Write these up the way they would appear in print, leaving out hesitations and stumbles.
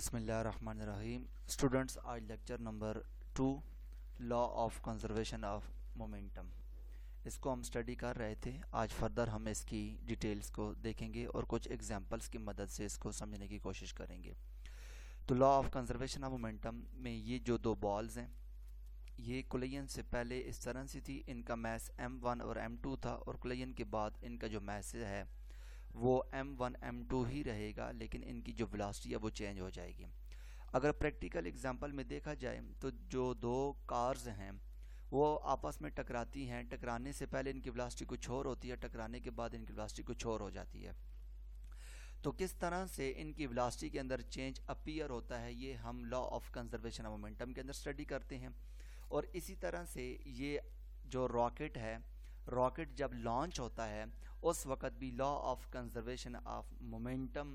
बिस्मिल्लाहिर्रहमानिर्रहीम। स्टूडेंट्स, आज lecture number 2 law of conservation of momentum, इसको हम स्टडी कर रहे थे। आज फर्दर हम इसकी डिटेल्स को देखेंगे और कुछ एग्जांपल्स की मदद से इसको समझने की कोशिश करेंगे। तो law of conservation of momentum में ये जो दो बॉल्स हैं, ये कोलिजन से पहले इस तरह से थी, इनका मैस m1 और m2 था, और कोलिजन के बाद इनका जो मैस है वो m1 m2 ही रहेगा, लेकिन इनकी जो वेलोसिटी है वो चेंज हो जाएगी। अगर प्रैक्टिकल एग्जांपल में देखा जाए तो जो दो कार्स हैं वो आपस में टकराती हैं, टकराने से पहले इनकी वेलोसिटी कुछ और होती है, टकराने के बाद इनकी वेलोसिटी कुछ और हो जाती है। तो किस तरह से इनकी वेलोसिटी के अंदर चेंज अपीयर होता है, ये हम law of conservation of momentum के अंदर स्टडी करते हैं। और इसी तरह से ये जो रॉकेट है, रॉकेट जब लॉन्च होता है उस वक़्त भी law of conservation of momentum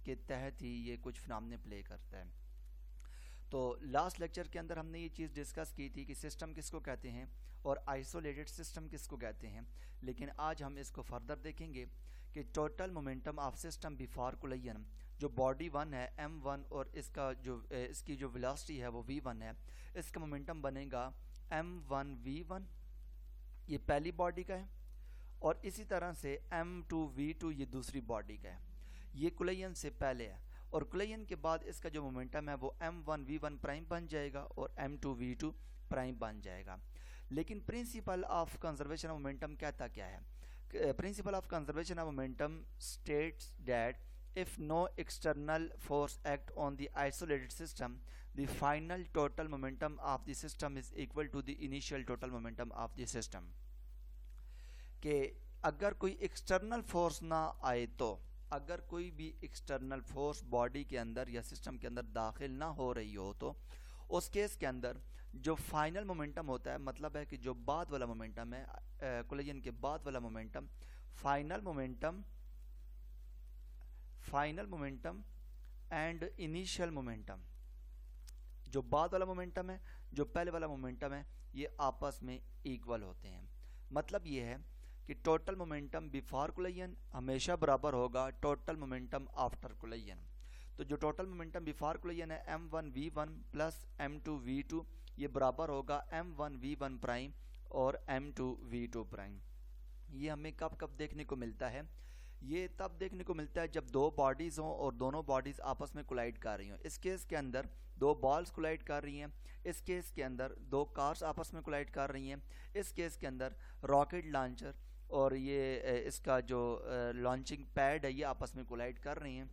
के तहत ही ये कुछ फिनोमेना प्ले करता है। तो लास्ट लेक्चर के अंदर हमने ये चीज़ डिस्कस की थी कि सिस्टम किसको कहते हैं और आइसोलेटेड सिस्टम किसको कहते हैं, लेकिन आज हम इसको फर्दर देखेंगे कि total momentum of system before collision, जो बॉडी 1 है m1 और इसकी जो वेलोसिटी है वो v1 है, इसका मोमेंटम बनेगा m1v1, ये पहली बॉडी का है, और इसी तरह से m2v2 ये दूसरी बॉडी का है। ये कोलिजन से पहले है, और कोलिजन के बाद इसका जो मोमेंटम है वो m1v1 प्राइम बन जाएगा और m2v2 प्राइम बन जाएगा। लेकिन principle of conservation of momentum कहता क्या है? Principle of conservation of momentum states that if no external force act on the isolated system, the final total momentum of the system is equal to the initial total momentum of the system। कि अगर कोई external force ना आए, तो अगर कोई भी external force body के अंदर या सिस्टम के अंदर दाखिल ना हो रही हो, तो उस केस के अंदर जो फाइनल मोमेंटम होता है, मतलब है कि जो बाद वाला मोमेंटम है, कोलिजन के बाद वाला momentum, final momentum and initial momentum, जो बाद वाला मोमेंटम है, जो पहले वाला मोमेंटम है, ये आपस में इक्वल होते हैं। मतलब ये है कि टोटल मोमेंटम बिफोर कोलिजन हमेशा बराबर होगा टोटल मोमेंटम आफ्टर कोलिजन। तो जो टोटल मोमेंटम बिफोर कोलिजन है m1v1 प्लस m2v2, ये बराबर होगा m1v1 प्राइम और m2v2 प्राइम। ये हमें कब कब देखने को मिलता है? ये तब देखने को मिलता है जब दो बॉडीज़ हों और दोनों बॉडीज़ आपस में कोलाइड कर रही हों। इस केस के अंदर दो बॉल्स कोलाइड कर रही हैं, इस केस के अंदर दो कार्स आपस में कोलाइड कर रही हैं, इस केस के अंदर रॉकेट लॉन्चर और ये इसका जो लॉन्चिंग पैड है ये आपस में कोलाइड कर रही हैं।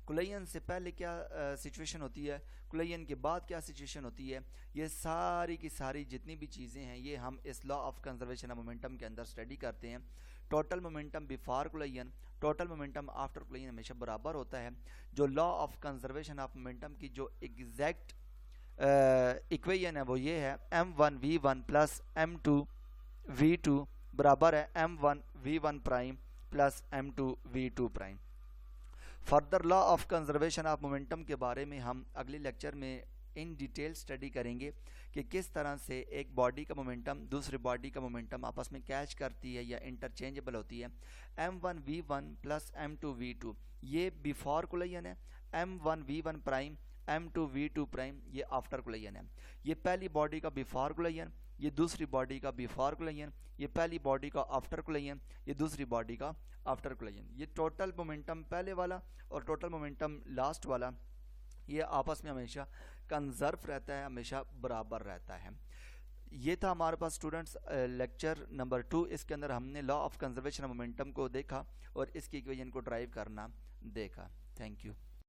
कोलिजन से पहले क्या सिचुएशन होती है, कोलिजन के बाद क्या सिचुएशन होती है, ये सारी की सारी जितनी भी चीज़ें हैं ये हम इस law of conservation of momentum के अंदर स्टडी करते हैं। Total momentum before collision, total momentum after collision हमेशा बराबर होता है। जो law of conservation of momentum की जो एग्जैक्ट इक्वेशन है वो ये है m1v1 प्लस m2v2 बराबर है m1v1 prime plus m2v2 prime. Further law of conservation of momentum के बारे में हम अगले लेक्चर में इन डिटेल स्टडी करेंगे कि किस तरह से एक बॉडी का मोमेंटम दूसरे बॉडी का मोमेंटम आपस में कैच करती है या इंटरचेंजेबल होती है। m1v1 प्लस m2v2 ये बिफोर कोलिजन है, m1v1 प्राइम m2v2 प्राइम ये आफ्टर कोलिजन है। ये पहली बॉडी का बिफोर कोलिजन, ये दूसरी बॉडी का बिफोर कोलिजन, ये पहली बॉडी का आफ्टर कोलिजन, ये दूसरी बॉडी का आफ्टर कोलिजन। ये टोटल मोमेंटम पहले वाला और टोटल मोमेंटम लास्ट वाला ये आपस में हमेशा कंजर्व रहता है, हमेशा बराबर रहता है। ये था हमारे पास स्टूडेंट्स लेक्चर नंबर 2। इसके अंदर हमने law of conservation of momentum को देखा और इसकी इक्वेशन को ड्राइव करना देखा। Thank you.